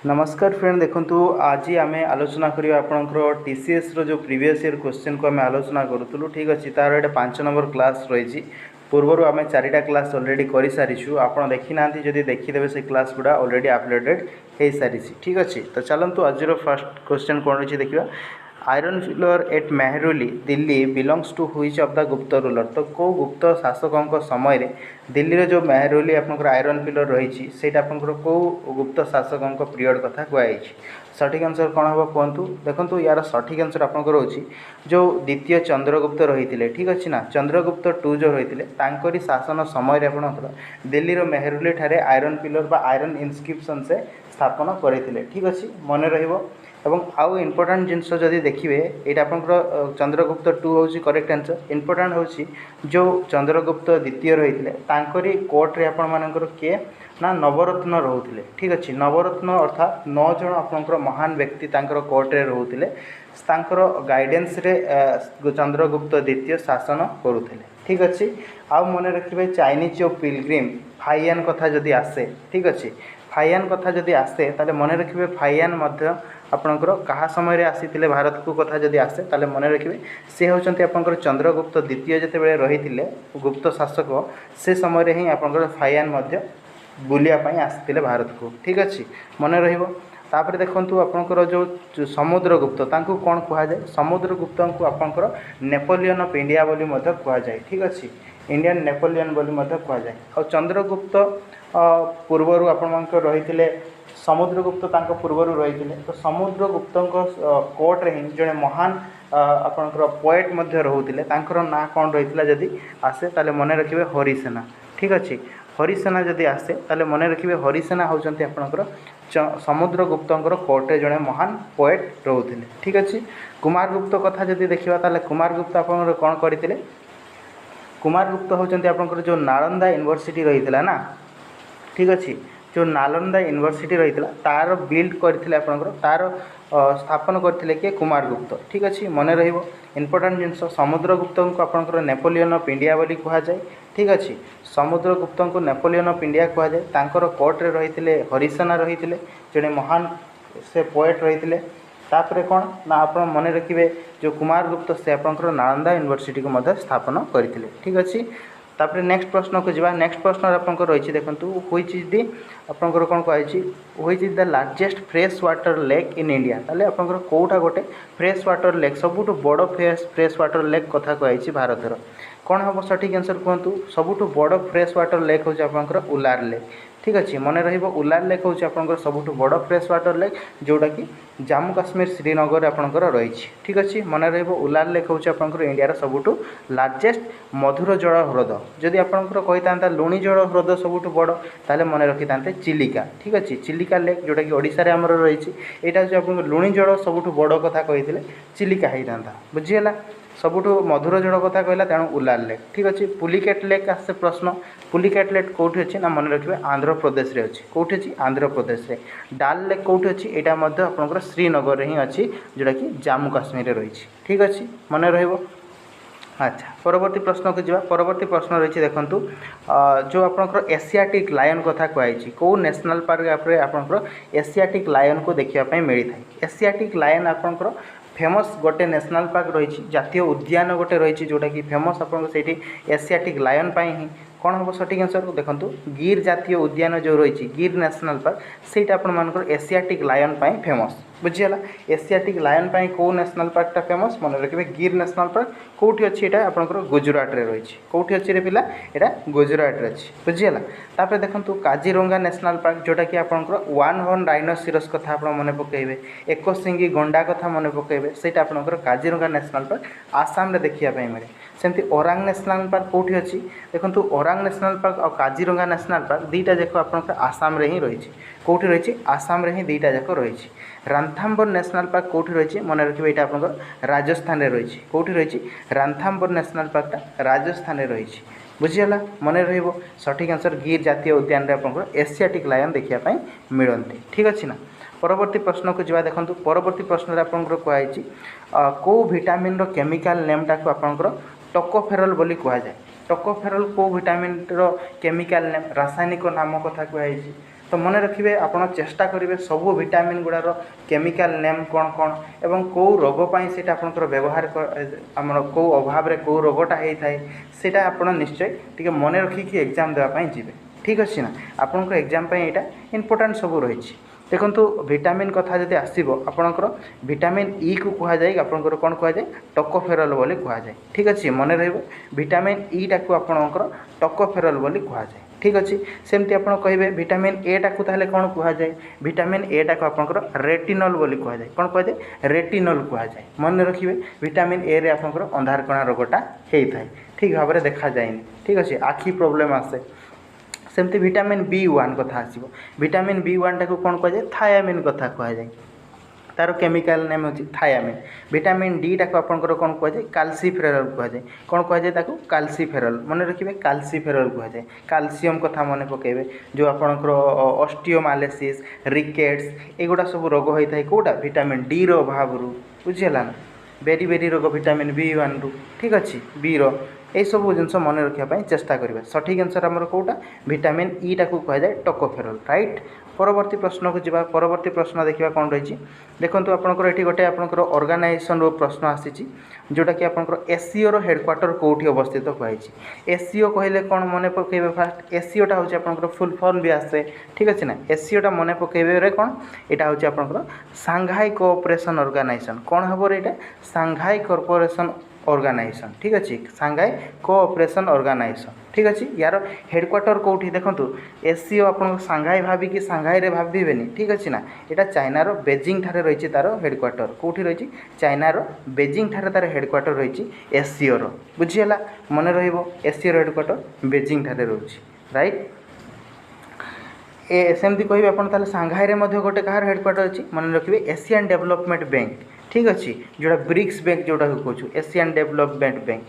नमस्कार फ्रेंड, देखंतु आज आम आलोचना करिया आपनकर टीसीएस रो जो प्रीवियस ईयर क्वेश्चन को आम आलोचना करूँ। ठीक अच्छे, तार ये 5 नंबर क्लास रही। पूर्वर आम 4टा क्लास अलरेडी कर सारीचु। आप देखी ना, जदि देखीदे से क्लास गुड़ा अलरेडी अपलोडेड हो सारी। ठीक अच्छे, तो चलतु आज फर्स्ट क्वेश्चन कौन रही देखा। Iron pillar at Mehrauli Delhi belongs to which of the Gupta ruler. तो कौ गुप्त शासकों समय दिल्ली जो मेहरौली आपंकर आयरन फिलर रही से कौ गुप्त शासकों पीरियड कथा कहुई। सठिक आंसर कौन हम कहतु। देखो यार सठिक आंसर आपंकर हो जो द्वितीय चंद्रगुप्त रही है। ठीक अच्छे ना, चंद्रगुप्त टू जो रही है शासन समय आपंकर दिल्ली मेहरौली ठारे आयरन फिलर आयरन इनस्क्रिप्शन से स्थापन करते। ठीक अच्छे, मन रही। एवं आउ इम्पोर्टाट जिनस जदि देखिए ये आपंकर चंद्रगुप्त टू हूँ करेक्ट आंसर। इम्पोर्टाट हूँ जो चंद्रगुप्त द्वितीय रही है कोर्टे आपर किए ना नवरत्न रोते। ठीक अच्छे, नवरत्न अर्थात 9 जन आपंकर महान व्यक्ति कोर्टे रोते गाइडेंस रे चंद्रगुप्त द्वितीय शासन करुले। ठीक अच्छे, आउ मन रखिए चाइनीज जो पिलग्रिम फाइयान कथा जदि आसे। ठीक अच्छे, फाइयान कथा जदि आसे ताले मन रखिए फाइयान आपणकर क्या समय आसी भारत को कथा जदि आसे ताले मन रखिए सी होती आपंकर चंद्रगुप्त द्वितीय जिते रही गुप्त शासक से समय ही आपंकर फाइयान बुलियापाई आसी भारत को। ठीक अच्छे, मन रही। देखो आपंकर जो समुद्रगुप्त कौन कहुए, समुद्रगुप्त को आपंकर नेपोलियन ऑफ इंडिया बोली कहुए। ठीक अच्छे, इंडियन नेपोलियन बोली कहुए। और चंद्रगुप्त पूर्वर आपंकर रही समुद्रगुप्त पूर्वर रही थे। तो समुद्रगुप्त कोर्टे ही जड़े महान आपंकर पोएट रोते ना कौन रही जदि आसे ताले मन रखिए हरिसेना। ठीक अच्छे, हरिसेना जदि आसे ताले मन रखिए हरिसेना होती आपंकर समुद्रगुप्त कोर्टे जड़े महान पोएट रोते। ठीक अच्छे, कुमारगुप्त कथा जदि देखा ताले कुमारगुप्त आप कौन करते। कुमारगुप्त होती आपंकर जो नालंदा यूनिवर्सिटी रही ना। ठीक अच्छे, जो नालंदा यूनिवर्सिटी रही तार बिल्ड करते आपंकर तार स्थापन करते किए कुमारगुप्त। ठीक अच्छे, मन रही। इम्पोर्टाट जिनस समुद्रगुप्त को आपंकर नेपोलियन ऑफ इंडिया बोली कहुए। ठीक अच्छे, समुद्रगुप्त को नेपोलियन ऑफ इंडिया कहुए। कोर्टे रही हरिसेना रही जड़े महान से पोएट रही तापर कौन ना आप मन रखिए जो कुमारगुप्त से आपंकर नालंदा यूनिवर्सिटी को स्थापन करते। ठीक अच्छे, तापर नेक्स्ट प्रश्न को जावा। नेक्स्ट प्रश्न आपंकर रही देखो व्हिच इज दी आपंकर कौन कहुई which is the largest fresh water lake in India. ताले आपंकर कोटा गोटे फ्रेश वाटर लेक सबुठ बड़ फ्रेश वाटर लेक कथा कहुई भारतर कौन हम सठिक आंसर कहतु। सबुठ बड़ फ्रेश वाटर लेक हूँ आपंकर उलार लेक। ठीक अच्छे, मन रही उलार लेक हूँ आपंकर सबुठ बड़ फ्रेश वाटर लेक जोटा कि जम्मू काश्मीर श्रीनगर आपंकर रही। ठीक अच्छे, मन रही उलार लेक हूँ आपंकर इंडिया सबुठ लार्जेस्ट मधुर जल ह्रद। जदि आपंकर कही था लुणी जल ह्रद सबुठ बड़ ताले मन रखी था चिलिका। ठीक अच्छे, चिलिका लेक जोटा कि ओडिशा आमर रही यहाँ हूँ आप लुणी जल सबुठ बड़ कथा कही चिलिका होता बुझीगला। सबुठ मधुर जल कथा कहला तेणु उलार लेक। ठीक अच्छे, पुलिकेट लेक आसे प्रश्न। पुलिकेट लेक कौटी अच्छे ना मन रखिए आंध्र प्रदेश रे अच्छी। कौटी अच्छी आंध्र प्रदेश रे। डाल लेक कौटी अच्छी यहाँ आपंकर श्रीनगर ही अच्छी जोटा कि जम्मू काश्मीर रही। ठीक अच्छे, मन रही। अच्छा, परवर्ती प्रश्न को जावा। परवर्ती प्रश्न रही देखो जो आपंकर एशियाटिक लायन कथा कहुई कौ नेशनल पार्क आपंकर एशियाटिक लायन को देखापी मिलता है। एशियाटिक लायन आपंकर फेमस गोटे नेशनल पार्क रही जातीय उद्यान गोटे रही जोटा कि फेमस आपंकर एशियाटिक लायन पाई ही कौन हम सठिक आंसर देखो गिर जातीय उद्यान जो रही गिर नेशनल पार्क से आपर एशियाटिक लायन पाई फेमस बुझीगला। एशियाटिक लायन पाई कौ नेशनल पार्कटा फेमस मन रखिए गिर नेशनल पार्क कौटी अच्छी यहाँ आपंकर गुजरात रे रही। कौटी अच्छी रे पिला यहाँ गुजरात रे अच्छी बुझीगला। तापर देखो काजीरंगा नेशनल पार्क जोटा कि आपंकर वन हॉर्न राइनोसिरस कथा आप मन पकड़े एक सिंगी गंडा कथा मन पकड़े से आपंकर काजीरंगा नेशनल पार्क आसाम रे देखापी मिले। सेमती ओरांग नेशनल पार्क कौटी अच्छी देखो ओरांग नेशनल पार्क और काजीरंगा नेशनल पार्क दुईटा जाक आपंकर आसाम रे ही रही। कौटी रही आसाम रे ही दुईटा जाक रही। रांथाम्बोर नेशनल पार्क कौटी रही मन रखिए यहाँ आपंकर राजस्थान रे रही। कौटी रही रांथाम्बोर नेशनल पार्कटा राजस्थान रे रही बुझीगला। मन रही सठिक आंसर गिर जातीय उद्यान रे आपंकर एशियाटिक लायन देखापी मिलती। ठीक अच्छे ना। परवर्ती प्रश्न को जावा देखो परवर्ती प्रश्न आपंकर कहुई कौ भिटामिन केमिकल नेमटा को आपंकर टोकोफेरल बोली कहुए। टोकोफेरल कौ भिटामिन केमिकल नेम रासायनिक नाम कथा कहुई तो मन रखिए आपण चेष्टा करेंगे सबू विटामिन गुड़ार केमिकल नेम कौन कौन एवं कौ रोग पाई से आपंकर व्यवहार आम कौ अभाव कौ रोगटा होता है सेटा आप निश्चय टी मन रखिकी एग्जाम देवाई जी ठीक अच्छे ना आपंकर एग्जाम यहाँ इम्पोर्टाट सब रही देखो विटामिन कथा जब आसो आपंकर विटामिन ई को कहुए आपंकर कौन कहुए टोकोफेरल बोली कहुए ठीक अच्छे मन विटामिन ई टाक आपंकर टोकोफेरल बोली कहुए ठीक अच्छे सेमती आप कहे विटामिन ए टाक ताहले कौन कहुए विटामिन ए टाक आपंकर रेटिनल बोली कहुए कौन कहुए रेटिनल कहुए मन रखिए विटामिन ए रे आपंकर अंधार कणा रोगटा होता है ठीक भाव में देखा जाए ठीक अच्छे आखि प्रोब्लेम आसे सेमती विटामिन B1 कथा आसो विटामिन B1 टाक कौन कहुए थायामिन कथा कहुए तार केमिकल नेम हो थायामिन विटामिन डी टाक आपंकर कौन कहुए काल्सीफेरल कहुए कौन कहुए काल्सीफेरल मन रखिए काल्सीफेरल कहुए कैल्शियम कथा मन पकेबे जो आपंकर ऑस्टियोमालेसिस रिकेट्स एगुड़ा सब रोग होता है कौटा विटामिन डी रो अभाव बुझीगला ना बेरी बेरी रोग विटामिन B1 रु ठीक अच्छे बी रो यही सब जिन मन रखापी चेष्टा करेंगे सठिक आंसर आमर कौटा विटामिन ई टाक कहुए टोकोफेरल राइट परवर्ती प्रश्न को जावा परवर्ती प्रश्न देखा कौन रही देखो आपंकर ये गोटे आपंकर ऑर्गेनाइजेशन रो प्रश्न आसी जोटा कि आपंकर एससीओ रो हेडक्वार्टर कौटी अवस्थित कहुई एससीओ कहले कौन मन पकेबे फास्ट एससीओटा हूँ आपंकर फुल फॉर्म भी आसे ठीक अच्छे ना एससीओटा मन पकेबे कौन यहाँ हूँ आपंकर सांघाई कोऑपरेशन ऑर्गेनाइजेशन कौन हम ये सांघाई कॉर्पोरेशन ऑर्गेनाइजेशन ठीक अच्छे सांघाई कोऑपरेशन ऑर्गेनाइजेशन ठीक अच्छे यार हेडक्वार्टर कौटी देखो एससीओ आप सांघाई भाविकी सांघाई रे भावेनि ठीक अच्छे ना यहाँ चाइनार बेजिंग ठारे रही तार हेडक्वार्टर कौटी रही चाइनार बेजिंग ठारे तार हेडक्वार्टर रही एससीओ रो बुझीगला मन एससीओ रो हेडक्वार्टर बेजिंग ठारे रही राइट सेमती कहे आप सांघाई में गोटे कहार हेडक्वार्टर अच्छी मन रखिए एशियन डेवलपमेंट बैंक ठीक अच्छे जोड़ा ब्रिक्स बैंक जोटा कहूँ एशियन डेवलपमेंट बैंक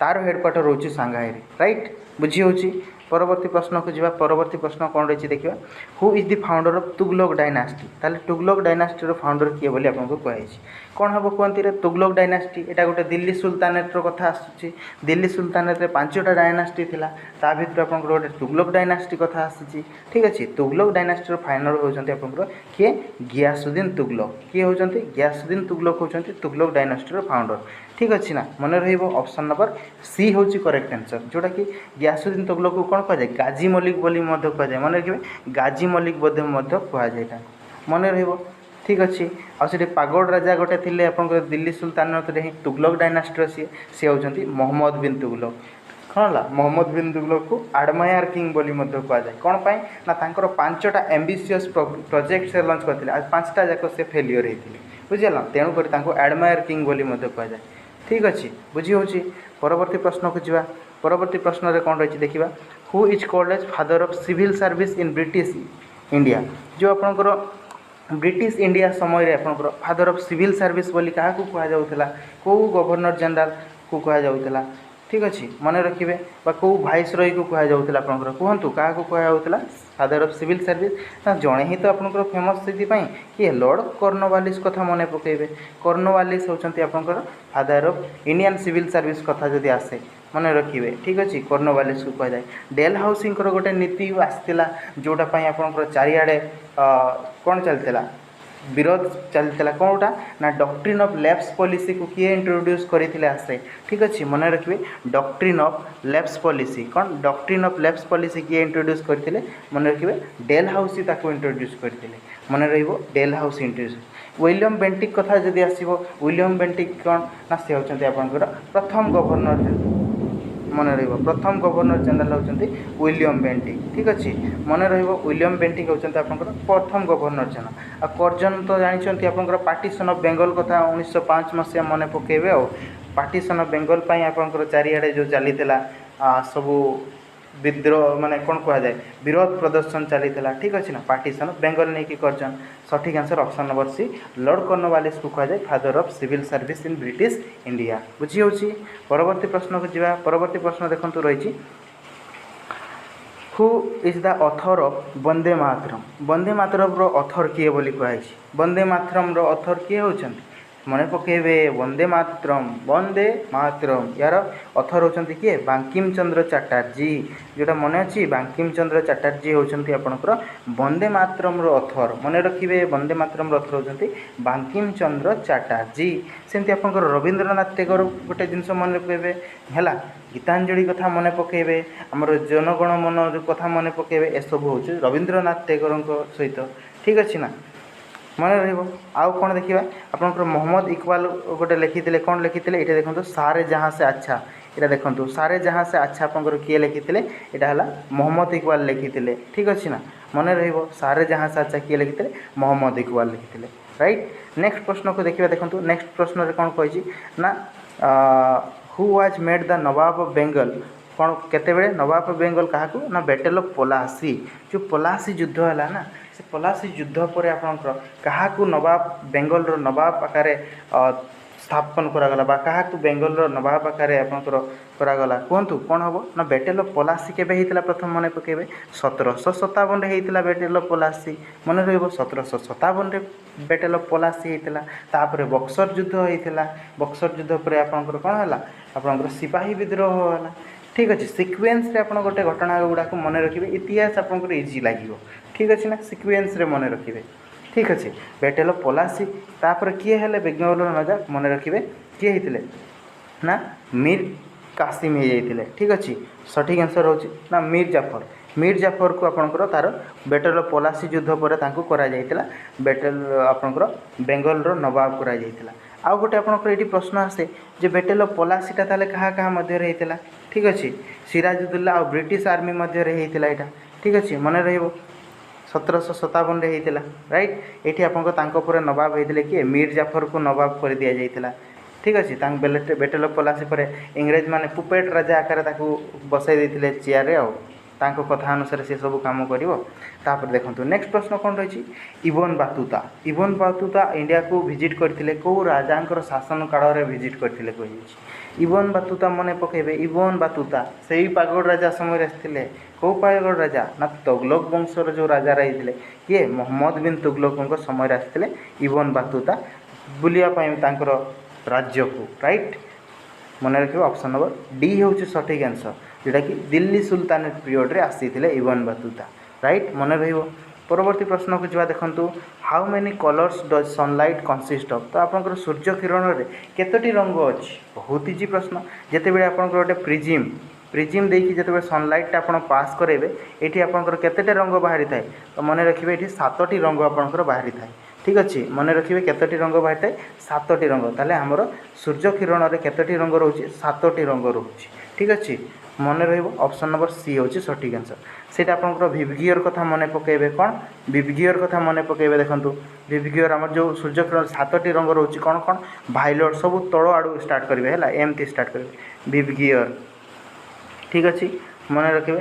तार हेडक्वार्टर रोचे सांघाई राइट बुझी होची परवर्ती प्रश्न को जावा परवर्ती प्रश्न कौन रही देखिए who is the founder of Tughlaq dynasty ताले तुगलक डायनास्टी रो फाउंडर किए बोली आपको कहुई कौन हम कहती रे तुगलक डायनास्टी एटा गोटे दिल्ली सुल्तानेट रो कथा आसुची दिल्ली सुल्तानेट रे 5टा डायनास्टी थिला ता भितर आपन गोटे तुगलक डायनास्टी कथा आसी ठीक अच्छे तुगलक डायनास्टी रो फाइनल होचंती आपन किए गियासुद्दीन तुगलक किए होचंती गियासुद्दीन तुगलक होचंती तुगलक डायनास्टी रो फाउंडर ठीक अच्छे ना मन ऑप्शन नंबर सी हूँ करेक्ट आंसर जोटा कि गियासुद्दीन तुगलक को कौन कहुए गाजी मलिक बोली कहुए मन रखिए गाजी मलिक कहुए मन ठीक अच्छे आगे पागोड राजा गोटे थे आप दिल्ली सुल्तानत तुगलक डायनास्टी सी होती मोहम्मद बिन तुगलक कौन है मोहम्मद बिन तुगलक को आडमायर किंग बोली कहुए कौन पाई ना 5टा एम्बिशियस प्रोजेक्ट से लॉन्च करते 5टा जाक से फेलियर होते बुझीगला तेणुक आडमायर किंग बोली कहुए ठीक अच्छे बुझी होची परवर्ती प्रश्न को जावा परवर्ती प्रश्न रे कौन रही देखिए who is called as father of civil service in British India जो आपंकर ब्रिटिश इंडिया समय रे आपंकर फादर ऑफ सिविल सर्विस बोली क्या कहला कौ गवर्नर जनरल को कहला ठीक अच्छे मन रखिए कौ भाइस रॉय को कहला आपंकर कहतु क्या कहला फादर ऑफ सिविल सर्विस ना जड़े ही तो आपंकर फेमस से किए लॉर्ड कॉर्नवालिस कथा मन पकेबे कॉर्नवालिस होचंती आपंकर father of Indian civil service कथा जदि आसे मन रखिए ठीक अच्छे कॉर्नवालिस को कहुए डेल हाउसिंग गोटे नीति आसाला जोटापाई आपंकर चारिआडे कौन चलता विरोध चलता कौनटा ना डॉक्ट्रिन ऑफ लैप्स पॉलिसी को किए इंट्रोड्यूस करते आसे ठीक अच्छे मन रखिए डॉक्ट्रिन ऑफ लैप्स पॉलिसी कौन डॉक्ट्रिन ऑफ लैप्स पॉलिसी किए इंट्रोड्यूस करते मन रखिए डेल हाउसी ताको इंट्रोड्यूस करते मन डेल हाउसी इंट्रोड्यूस विलियम बेंटिक कथा जदि आसो विलियम बेंटिक कौन ना सी होती आपंकर प्रथम गवर्नर मन प्रथम गवर्नर जनरल होती विलियम बेंटिक ठीक अच्छे मन विलियम बेंटिक होती आपंकर प्रथम गवर्नर जनरल आ कर्जन तो जानते आपंकर पार्टीशन ऑफ बेंगल कथा 1905 मसीहा मन पकेबे आ पार्टीशन ऑफ बेंगल आपंकर चारिआडे जो चली सबू विद्रोह माने कौन कहुए विरोध प्रदर्शन चली ठीक अच्छे ना पार्टीशन ऑफ बेंगल नहीं कि कर्जन सठिक answer option number C Lord Cornwallis को कहुए father of civil service in British India बुझी होची परवर्ती प्रश्न को जावा परवर्ती प्रश्न देखंतु रही who is the author of Vande Mataram रो ऑथर किए बोली कहुई वंदे मातरम रो ऑथर किए होचंती मन पकेबे वंदे मातरम यार अथर होचंती किए बंकिम चंद्र चटर्जी जोटा मन अच्छी बंकिम चंद्र चटर्जी होचंती आपनकर वंदे मातरम रो अथर मन रखिबे वंदे मातरम रो अथर होचंती बंकिम चंद्र चटर्जी सेमती आपनकर रविंद्रनाथ टैगोर गोटे जिनस मन पकेबे हैला गीतांजलि कथा मन पकेबे हमर जनगण मन कथा मन पकेबे ए सब होचे रविंद्रनाथ टैगोर सहित ठीक अच्छे ना मन रहा कौन देखा आपंकर मोहम्मद इकबाल गोटे लिखी कौन लिखी ये देखो सारे जहाँ से अच्छा यहाँ देखो सारे जहाँ से अच्छा आपंकर किए लिखी यहाँ है मोहम्मद इकबाल लिखी ठीक अच्छे ना मन रहा सारे जहाँ से अच्छा किए लिखी मोहम्मद इकबाल लिखी राइट। नेक्स्ट प्रश्न को देखिए देखो नेक्स्ट प्रश्न में कौन कही ना who was made the Nawab of Bengal कौन केते नवाब ऑफ बेंगल क्या ना बैटल ऑफ पलासी जो पलासी युद्ध है ना से पलासी युद्ध पर आपंकर क्या नवाब बेंगल नवाब आकार स्थापन करागला क्या बेंगल नवाब आकार आपंकर करागला कहतु कौन हम ना बैटल ऑफ पलासी केबे होता प्रथम मन पकेबे 1757 होता बैटल ऑफ पलासी मन रहा 1757 बैटल ऑफ पलासी होता तापर बक्सर युद्ध होता बक्सर युद्ध पर आपंकर कौन है आपंकर सिपाही विद्रोह है ठीक अच्छे सिक्वेन्स आप गोटे घटना गुड़ाक मन रखिए इतिहास आपंकर इजी लगे ठीक अच्छे ना सिक्वेन्स रे मन रखिए ठीक अच्छे बैटल ऑफ पलासी तापर किए हेले बेंगल नवाब मन रखिए किए होते ना मीर कासिम हो जाते ठीक अच्छे सठिक आंसर हो ना मीर जाफर को आपंकर तार बैटल ऑफ पलासी युद्ध पर करा बैटल आपंकर बेंगल नवाब करा आउ गोटे आपंकर ये प्रश्न आसे जो बैटल ऑफ पलासीटा ताले कहाँ कहाँ मध्य होता ठीक अच्छे सिराजुद्दौला और ब्रिटिश आर्मी मध्य होता ठीक अच्छे मन रहा 1757 होता राइट ये आपको नवाब होते किए मीर जाफर को नवाब कर दि जाता ठीक अच्छे बैटल ऑफ पलासी पर इंग्रेज मैंने पुपेट राजा आकार बसई देते चेयर तांको कथा अनुसार से सब काम कर देखो नेक्स्ट प्रश्न कौन रही इबन बातुता इंडिया को विजिट करते कौ राजा शासन काल में विजिट करते कही इबन बातुता मन पकेबे इबन बातुता से ही पागड़ राजा समय आसते कौ पागड़ राजा ना तुगलक वंशर जो राजा रही किए मोहम्मद बिन तुगलक समय आसते इबन बातुता बुलायापर राज्य को राइट मन रखिए ऑप्शन नंबर डी हूँ सठिक आंसर जोटा कि दिल्ली सुल्तानेट पीरियड रे आसी इबन बातुता राइट मन रहा परवर्ती प्रश्न को जब देखु how many colours does sunlight consist of तो आपंकर सूर्य किरण में केतोटी रंग अच्छी बहुत इजी प्रश्न जिते आपंकर गोटे प्रिजिम देखिए जिते सनलाइट आप पास करेंगे ये आपंकर केतोटी रंग बाहरी थाए तो मन रखिए ये 7टी रंग आपंकर बाहरी थाए ठीक अच्छे मन रखिए केतोटी रंग बाहरी थाए 7टी रंग ताले आमर सूर्य किरण में केतोटी रंग रोचे 7टी रंग रोचे ठीक अच्छे मन ऑप्शन नंबर सी हूँ सठिक आंसर से आपंकर विवगियर कथा मन पकेबे कौन विवगियर कथा मन पकेबे देखो विवगियर आम जो सूर्य किरण 7टी रंग रोचे कौन कौन भाइलट सब तल आड़ू स्टार्ट करेंगे है एमती स्टार्ट करेंगे विवगियर ठीक अच्छे मन रखिए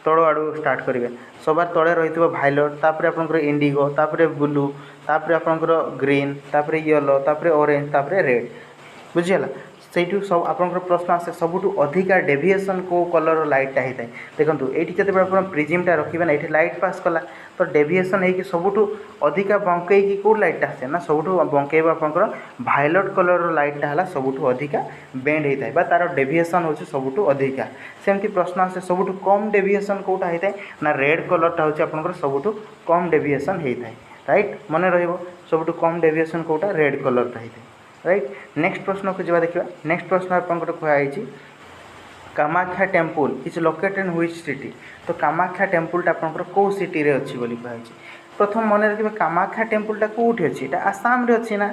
तल आड़ू स्टार्ट करेंगे सबार तले रही भाइलट तापर आपंकर इंडिगो तापर ब्लू तापर आपंकर ग्रीन तापर येलो तापर ऑरेंज तापर रेड बुझीगला से सब आपंकर प्रश्न आसे सबुठू अधिका डेविएशन को कलर लाइटा होता है देखो ये जब आप प्रिजिमटा रखिए ना ये लाइट पास कला तो डेविएशन हो सबुठू अधिका बंकई कौ लाइटा आसे ना सबुठू बंकईब आपंकर भाइलट कलर लाइटा है सबुठू अधिका बेंड होता है तार डेविएशन हो सबुठू अधिका सेमती प्रश्न आसे सबुठू कम डेविएशन कौटा होता है ना रेड कलरटा हूँ आपंकर सबुठू कम डेविएशन होता है राइट मन रहा सबुठू कम डेविएशन कौटा रेड कलरटा होता है राइट। नेक्स्ट प्रश्न को जब देखा नेक्स्ट प्रश्न आपंकर कहुई Kamakhya temple is located in which city तो कामाख्या टेम्पलटा आपंकर कौ सिटी रे अच्छी बोली कहुई प्रथम मन रखिए कामाख्या टेम्पलटा कौटी अच्छी ये आसाम रे अच्छी ना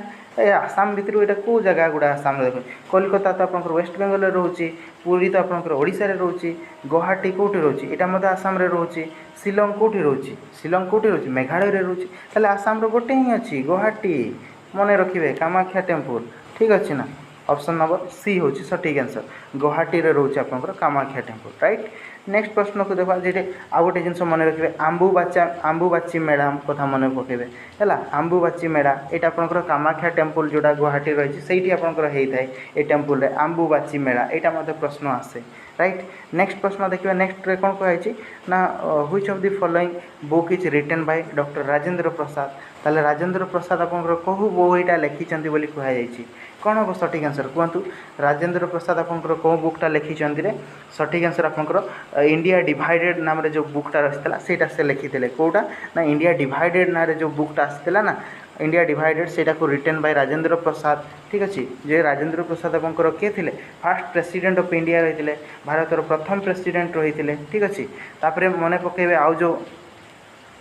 आसाम भितर यहाँ कौ जगह गुड़ा आसाम देख कोलकाता तो आपंकर वेस्ट बेंगल रोचे पुरी तो आपंकर ओडिशा रोचे गुवाहाटी कौटी रोचे यहाँ आसाम रे रोचे शिलंग कौटी रोचे शिलंग कौटी रोचे मेघालय रे रोचे ताले आसाम रो गोटे ही अच्छी गुवाहाटी मन रखिए कामाख्या टेम्पल ठीक अच्छे ना ऑप्शन नंबर सी हूँ सठिक आंसर गुवाहाटी रे रोचे आपंकर कामाख्या टेम्पल राइट। नेक्स्ट प्रश्न को देखा जे आउ गोटे जिन मन रखिए आंबुबाची मेला कथा मन पकेबे है आंबुबाची मेला ये आपंकर कामाख्या टेम्पल जोड़ा गुवाहाटी रही से आपंकर होता है ये टेम्पल आंबुबाची मेला यहाँ प्रश्न आसे राइट। नेक्स्ट प्रश्न देखिए नेक्स्ट रे कौन कहुई ना which of the following book is written by doctor Rajendra Prasad. ताले राजेंद्र प्रसाद आपंकर कहू बोईटा लिखिं बोली कहुई कौन हम सठिक आंसर कहतु राजेंद्र प्रसाद आपंकर कौ बुकटा लिखिं रे सठिक आंसर आपंकर इंडिया डिवाइडेड नाम रे जो बुकटा रही सेटा से लिखी कौटा ना इंडिया डिवाइडेड ना रे जो बुकटा आसाला ना इंडिया डिवाइडेड सेटा को रिटेन बाय राजेंद्र प्रसाद। ठीक अच्छे जे राजेंद्र प्रसाद आपंकर किए थे फास्ट प्रेसिडेंट ऑफ इंडिया रही है भारतर प्रथम प्रेसिडेंट रही है। ठीक अच्छे तापर मन पकेबे आउ जो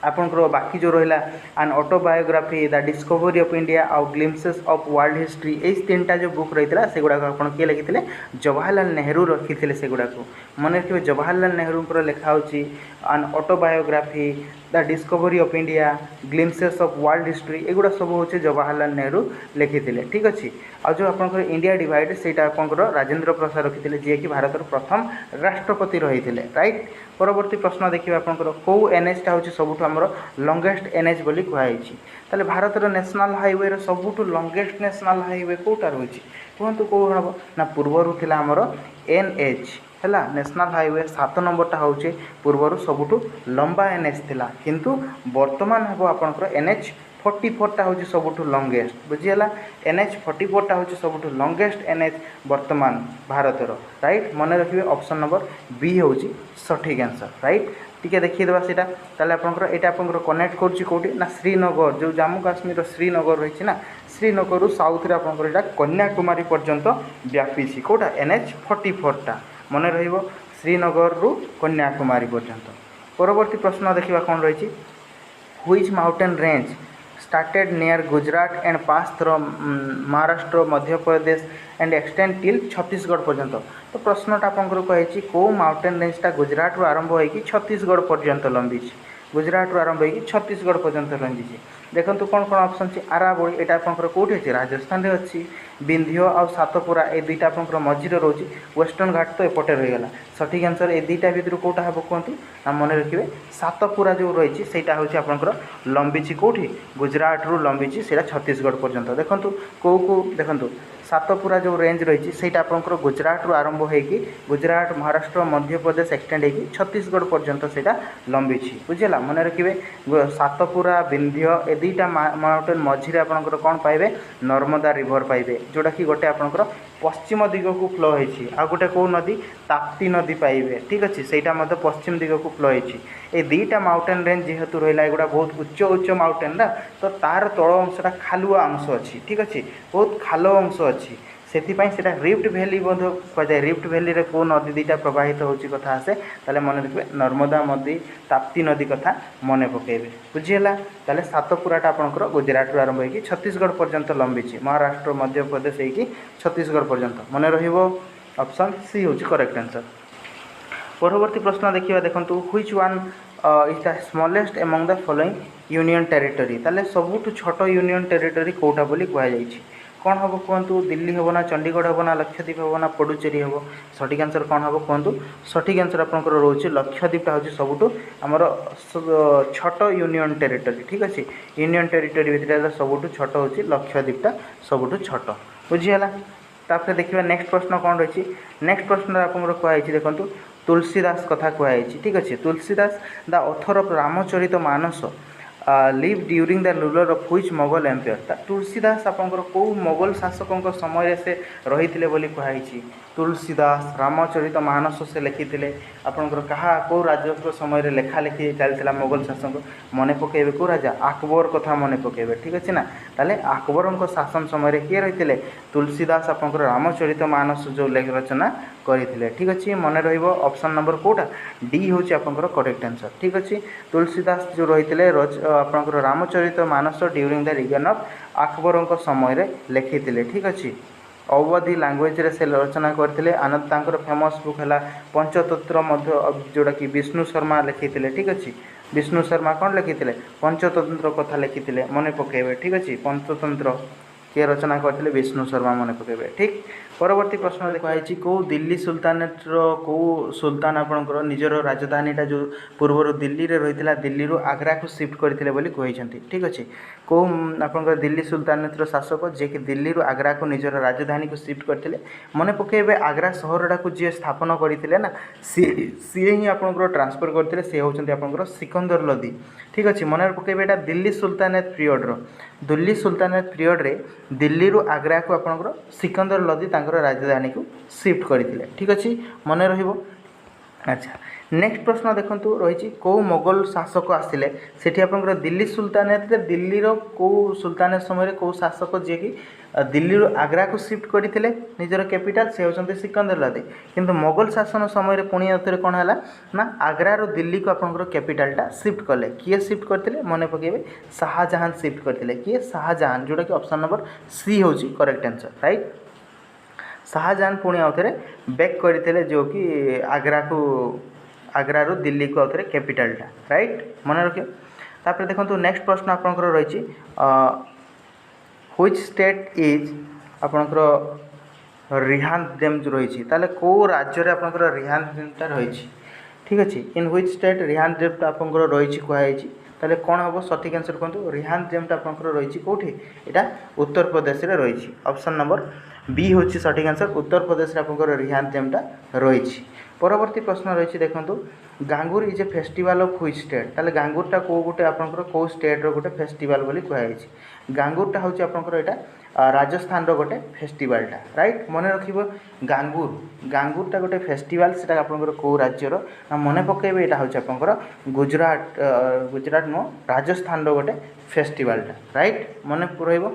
आपंकर बाकी जो रहा N autobiography the discovery of India आउ ग्लिम्पसेस ऑफ वर्ल्ड हिस्ट्री ये तीन टा जो बुक रही है से गुड़ाक आप किए लिखी जवाहरलाल नेहरू रखी से गुड़ाक मन रखिए जवाहरलाल नेहरू लिखाऊ an autobiography the discovery of India glimpses of world history एगुड़ा सब हूँ जवाहरलाल नेहरू लिखी थे। ठीक अच्छे आ जो आपंकर इंडिया डिवाइडेड से आपंकर राजेंद्र प्रसाद रखी थे जी कि भारत प्रथम राष्ट्रपति रही थे। राइट। परवर्ती प्रश्न देखिए आपंकर कौ एनएचटा हूँ सबुठ आमर लंगेस्ट एनएच बोली कहुई ताले भारतर नेशनल हाईवे सबुठ लंगेस्ट नेशनल हाईवे कौटा रही कहतु कौ हम ना पूर्वर थिला आमर एनएच है नेशनल हाईवे 7 नंबरटा हूँ पूर्वर सबुठ लंबा एनएच थिला किंतु वर्तमान हम आपंकर एनएच 44टा हूँ सबुठ लंगेस्ट बुझीगला एनएच 44टा हूँ सबुठ लंगेस्ट एनएच वर्तमान भारतर। राइट मन रखिए ऑप्शन नंबर बी हूँ सठिक आंसर। राइट टिके देखीदेवा सीटा ताले आपंकर एटा आपंकर कनेक्ट करुच्ची कौटी ना श्रीनगर जो जम्मू काश्मीर श्रीनगर रही ना श्रीनगर रु साउथ रे आपंकर एटा कन्याकुमारी पर्यंत व्यापी कौटा एनएच 44टा मन रहिबो श्रीनगर रु कन्याकुमारी पर्यंत। परवर्ती प्रश्न देखिबा कौन रही which mountain range started near Gujarat and passed through Maharashtra, Madhya Pradesh and extend till Chhattisgarh पर्यंत। तो प्रश्नटा आपंकर कही कौ माउंटेन रेंजटा गुजरात आरंभ होगी छत्तीसगढ़ पर्यंत लंबी गुजरात आरंभ होगी छत्तीसगढ़ पर्यंत लंबी देखो कौन कौन ऑप्शन अच्छी आरावली यहाँ आपंकर कौटी अच्छी राजस्थान में अच्छी विंध्य आ सातपुरा ये दुईटा आपंकर मझीरे रोचे वेस्टर्न घाट तो एपटे रहीगला सठिक आंसर ये दुईटा भितर कौटा हम कहतु ना मन रखिए सातपुरा जो रही है हूँ आपंकर लंबी कौटी गुजरात रु लंबी से छत्तीसगढ़ पर्यंत देखो कौ कौ देखो सातपुरा जो रेंज रही है आपंकर गुजरात रु आरंभ होगी गुजरात महाराष्ट्र मध्य प्रदेश एक्सटेंड होगी छत्तीसगढ़ पर्यंत से लंबी बुझेगा मन रखिए सातपुरा विंध्य ए दुईटा माउंटेन मझीरे आपंकर कौन पाइबे नर्मदा रिवर पाइबे जोटा कि गोटे आपंकर पश्चिम दिग को फ्लो होती आ गोटे कौ नदी ताप्ती नदी पाइबे। ठीक अच्छे सहीटा पश्चिम दिग को फ्लो होती ये दुईटा माउंटेन रेंज जेहेतु रहा एगुड़ा बहुत उच्च उच्च माउंटेन ना तो तार तल अंशटा खालुआ अंश अच्छी। ठीक अच्छे बहुत खाल अंश अच्छी से रिफ्ट वैली कहुए रिफ्ट वैली रे कौ नदी दुईटा प्रवाहित होची कथा आसे ताले मन रखिए नर्मदा नदी ताप्ती नदी कथा मन पकेबे बुझीगला ताले सातपुराटा आपंकर गुजरात रु आरंभ होगी छत्तीसगढ़ पर्यंत लंबी महाराष्ट्र मध्य प्रदेश होगी छत्तीसगढ़ पर्यंत मन रहिबो ऑप्शन सी हूँ करेक्ट आंसर। परवर्ती प्रश्न देखिए देखो which one is the smallest among the following union territory ताले सबुठ छोट यूनियन टेरिटरी कौटा बोली कहुई कौन हम कहतु दिल्ली हम ना चंडीगढ़ हम ना लक्षद्वीप हम ना पुडुचेरी हम सठिक आंसर कौन हम कहतु सठिक आंसर आपंकर रोचे लक्षद्वीपटा हूँ सबुठ आमर छोट यूनियन टेरिटरी। ठीक अच्छे यूनियन टेरिटरी भितर सबुठ छोट हूँ लक्षद्वीपटा सबुठ छोट बुझीगला। तापर देखिए नेक्स्ट प्रश्न कौन रही नेक्स्ट प्रश्न आपंकर कहुई देखो तुलसीदास कथा कहुई। ठीक अच्छे Tulsidas the author of Ramcharitmanas live during the ruler of which Mughal empire Tulsidas आपंकर कौ मोगल शासकों समय से रही थे बोली कहुई तुलसीदास रामचरित मानस से लिखी आपंकर कहा कौ राजा समय लेखा लेखि चलता मोगल शासक मन पकेबे कौ राजा अकबर कथा मन पकेबे। ठीक अच्छे ना ताले अकबर शासन समय किए रही थे तुलसीदास आपंकर रामचरित मानस जो रचना करते। ठीक अच्छे मन रहिबो ऑप्शन नंबर कौटा डी हूँ आपंकर करेक्ट आंसर। ठीक अच्छे तुलसीदास जो रही थे आपंकर Ramcharit Manas during the reign of Akbar समय लिखी थे। ठीक अच्छे अवधि लैंग्वेज रे से रचना करते आनंद फेमस बुक है पंचतंत्र जोटा कि विष्णु शर्मा लिखी थे। ठीक अच्छे विष्णु शर्मा कौन लिखी पंचतंत्र कथा लिखी मन पकेबे। ठीक अच्छे पंचतंत्र किए रचना करते विष्णु शर्मा मन पकेबे ठीक। परवर्ती प्रश्न देखा कौ दिल्ली सुल्तानेट कौ सुल्तान आपंकर निजर राजधानीटा जो पूर्वर दिल्ली रे रही दिल्ली रू आग्रा को शिफ्ट करते बोली कहते ठीक अच्छे। कौ आप दिल्ली सुल्तानेट शासक जे कि दिल्ली रू आग्रा को निजर राजधानी को शिफ्ट करते मन पकेबे आग्रा सहरटा को जी स्थापन करते ना सी ही आपंकर ट्रांसफर करते सी होती आपंकर सिकंदर लोदी ठीक अच्छे। मन पकेबे एटा Delhi sultanate period Delhi sultanate period रे दिल्ली रू आग्रा को आपंकर सिकंदर लोदी राजधानी को शिफ्ट करते ठीक अच्छे मन रहिबो। अच्छा नेक्स्ट प्रश्न देखंतु रही कौ मोगल शासक आसिले सेठी आपनकर दिल्ली सुल्तानेट रे दिल्ली रो कौ सुल्तानेट समय कौ शासक जे कि दिल्ली रो आग्रा को शिफ्ट करथिले निजर कैपिटल से होचंते सिकंदर लोदी किंतु मोगल शासन समय पुणी अथरे कोन हला ना आग्रा रो दिल्ली को आपनकर कैपिटलटा शिफ्ट कले किए शिफ्ट करथिले मन पकेबे शाहजहां शिफ्ट करथिले किए शाहजहां जोटा कि ऑप्शन नंबर सी होची करेक्ट आंसर राइट। शाहजहां पुणी आउथरे बैक करथिले जो कि आग्रा रू दिल्ली को आउथरे कैपिटलटा राइट मन रखियो। तापर देखंतु नेक्स्ट प्रश्न आपनकर रहिछि व्हिच स्टेट इज आपनकर रिहांद डैम जो रहिछि ताले को राज्य रे आपनकर रिहांद डैमटा रहिछि ठीक अछि। In which state Rihand dam आपनकर रहिछि कहैछि ताले कोन हबो सठिक आंसर कहंतु रिहांद डैमटा आपनकर रहिछि कोठी एटा उत्तर प्रदेश रे रहिछि ऑप्शन नंबर बी होछि सठिक आंसर उत्तर प्रदेश रे आपनकर रिहांद डैमटा रहिछि। परवर्ती प्रश्न रही देखो Gangaur is a festival of which state ताले गांगुरटा को गोटे आपनकर को स्टेट रो गोटे फेस्टिवल बोली कहैछि गांगुरटा होछि आपनकर एटा राजस्थान रो गोटे फेस्टिवलटा राइट मन रखिबो गांगुरटा गोटे फेस्टिवल सेटा आपनकर को राज्य रो ना मन पकेबे एटा होछि आपनकर गुजरात नो राजस्थान रो गोटे फेस्टिवलटा राइट मन रहइबो।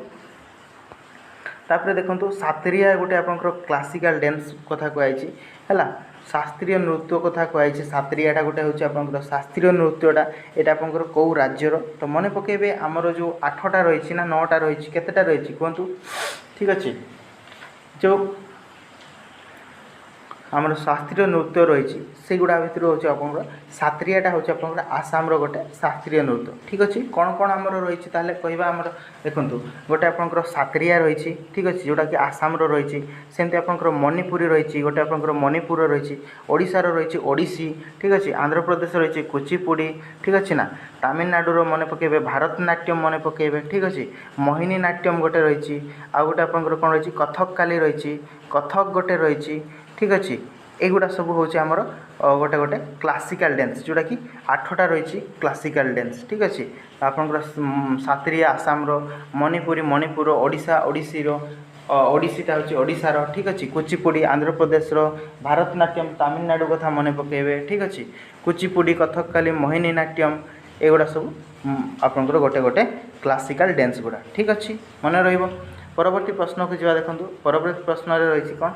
तापर देखंतु सात्रिया गोटे आपनकर क्लासिकल डांस कथा कहैछि हैला शास्त्रीय नृत्य कथा कहैछि सात्रियाटा गोटे होछि आपनकर शास्त्रीय नृत्यटा एटा आपनकर को राज्यर तो मन पकेबे हमर जो 8टा रहिछि ना 9टा रहिछि केतेटा रहिछि कोंतु ठीक अछि जो आमर शास्त्रीय नृत्य रही से गुड़ा भितर हूँ आप सात्रियाटा हूँ आप आसाम गोटे शास्त्रीय नृत्य ठीक अच्छे कौन कौन आमर रही कहवा आमर देखो गोटे आपंकर सात्रिया रही ठीक अच्छे जोटा कि आसाम रही सेमती आपंकर मणिपुरी रही गोटे आपंकर मणिपुर रही ओडिशार रही ओडिसी ठीक अच्छे आंध्र प्रदेश रही कुचिपुड़ी ठीक अच्छे ना तमिलनाडु मन पकेबे भारतनाट्यम मन पकेबे ठीक अच्छे मोहिनी नाट्यम गोटे रही आ गोटे आपंकर कौन रही कथक काली रही कथक गोटे रही ठीक अच्छे एगुड़ा सब हूँ आमर गोटे गोटे क्लासिकल डांस जोटा कि 8टा रही क्लासिकल डांस ठीक अच्छे आपंकर सात्रिया आसाम मणिपुरी मणिपुर ओडिशा ओडिसी ओडिसीटा हूँ ओडिशार ठीक अच्छे कुचिपुड़ी आंध्र प्रदेश भारतनाट्यम तमिलनाडु कथा मन पकेबे ठीक अच्छे कुचिपुड़ी कथकली मोहिनी नाट्यम एगुड़ा सब आपंकर गोटे गोटे क्लासिकल डांस गुड़ा ठीक अच्छे मन रहिबो। परवर्ती प्रश्न को जा देखो परवर्ती प्रश्न रही कौन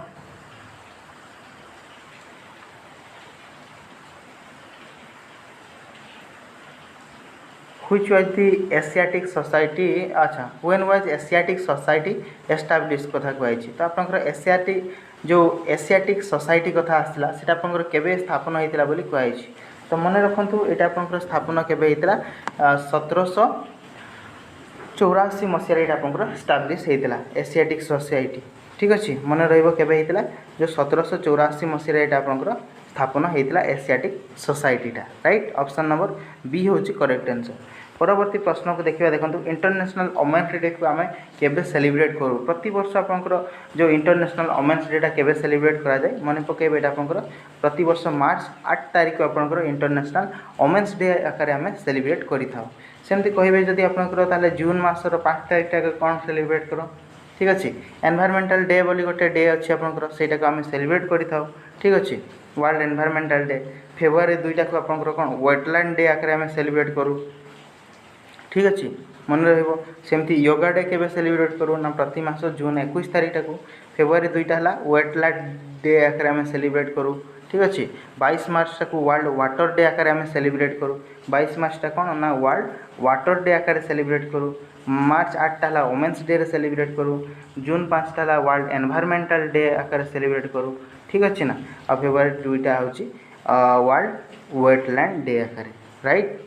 which was the Asiatic society अच्छा when was Asiatic society established कथा कहछि तो आपनकर एशियाटिक जो एशियाटिक सोसाइटी कथा आसला सेटा आपनकर केबे स्थापन होइतिला बोली कहछि तो मन रखंतु एटा आपनकर स्थापना केबे होइतिला 1784 मसिया एटा आपनकर एस्टाब्लिश होइतिला एशियाटिक सोसाइटी ठीक अछि मन रहइबो केबे होइतिला जो 1784 मसिया एटा आपनकर स्थापना होइतिला एशियाटिक सोसाइटीटा राइट ऑप्शन नंबर बी होछि करेक्ट आंसर। परवर्ती प्रश्न को देखिए देखो इंटरनेशनल वुमेन्स डे को आम केबे सेलिब्रेट करूँ प्रति वर्ष आपंकर जो इंटरनेशनल वुमेन्स डेटा केबे सेलिब्रेट करा जाए मन पकेबे एटा आपंकर प्रति वर्ष मार्च 8 तारिख आपंकर इंटरनेशनल वुमेन्स डे आकार आम सेलिब्रेट करिथाउ सेमती कहबे जदि आपंकर ताले जून मासर 5 तारिख टा कौन सेलिब्रेट करो ठीक अच्छे एनवायरमेंटल डे बोली गोटे डे अच्छे आपंकर सेटा को आम सेलिब्रेट करिथाउ ठीक अच्छे वर्ल्ड एनवायरमेंटल डे फेब्रुआरी 2 को आपंकर कौन वेटलैंड डे आकार आम सेलिब्रेट करूँ ठीक अच्छे मन रमती योगा डे केबे सेलिब्रेट करूँ ना प्रति मास जून 21 तारिख टाक फेब्रुआरी 2 है वेटलैंड डे आकार आम सेलिब्रेट करूँ ठीक अच्छे 22 मार्च टाक वर्ल्ड वाटर डे आकार आम सेलिब्रेट करूँ 22 मार्च टा कौन ना वर्ल्ड वाटर डे आकार सेलिब्रेट करूँ मार्च 8 टा वुमेन्स डे सेलिब्रेट करूँ जून 5 टा वर्ल्ड एनवायरमेंटल डे आकार सेलिब्रेट करूँ ठीक अच्छे ना आ फेब्रुआरी 2 टा हूँ वर्ल्ड वेटलैंड डे आकार राइट